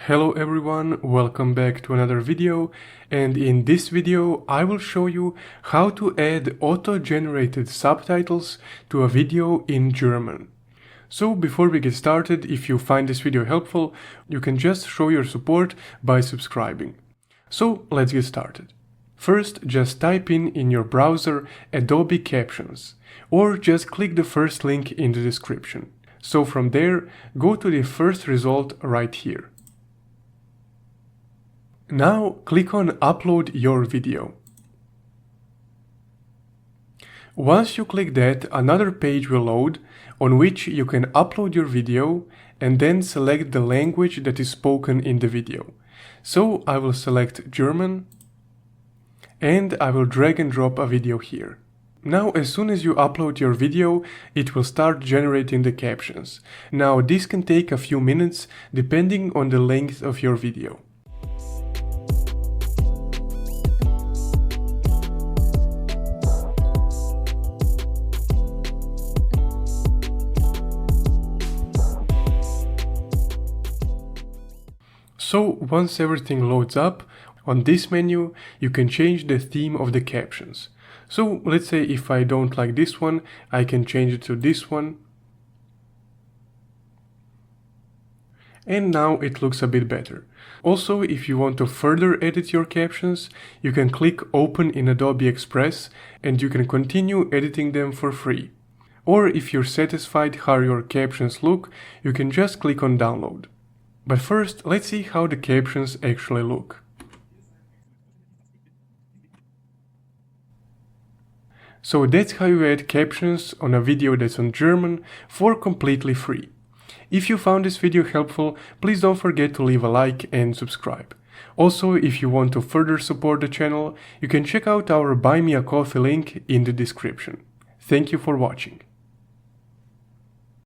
Hello everyone, welcome back to another video, and in this video I will show you how to add auto-generated subtitles to a video in German. So before we get started, if you find this video helpful, you can just show your support by subscribing. So let's get started. First, just type in your browser Adobe Captions, or just click the first link in the description. So from there, go to the first result right here. Now click on Upload your video. Once you click that, another page will load on which you can upload your video and then select the language that is spoken in the video. So I will select German and I will drag and drop a video here. Now as soon as you upload your video, it will start generating the captions. Now this can take a few minutes depending on the length of your video. So once everything loads up, on this menu you can change the theme of the captions. So let's say if I don't like this one, I can change it to this one. And now it looks a bit better. Also, if you want to further edit your captions, you can click Open in Adobe Express and you can continue editing them for free. Or if you're satisfied how your captions look, you can just click on Download. But first, let's see how the captions actually look. So that's how you add captions on a video that's on German for completely free. If you found this video helpful, please don't forget to leave a like and subscribe. Also, if you want to further support the channel, you can check out our Buy Me a Coffee link in the description. Thank you for watching.